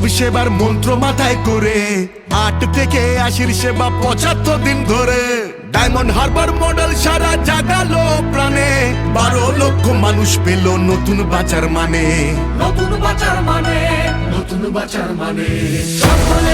জীব সেবার মন্ত্র মাথায় করে 8 থেকে 80 সেবা 75 দিন ধরে ডায়মন্ড হারবার মডেল সারা জাগালো প্রাণে 12 লক্ষ মানুষ পেল নতুন বাঁচার মানে, নতুন বাঁচার মানে, নতুন বাঁচার মানে। সকলে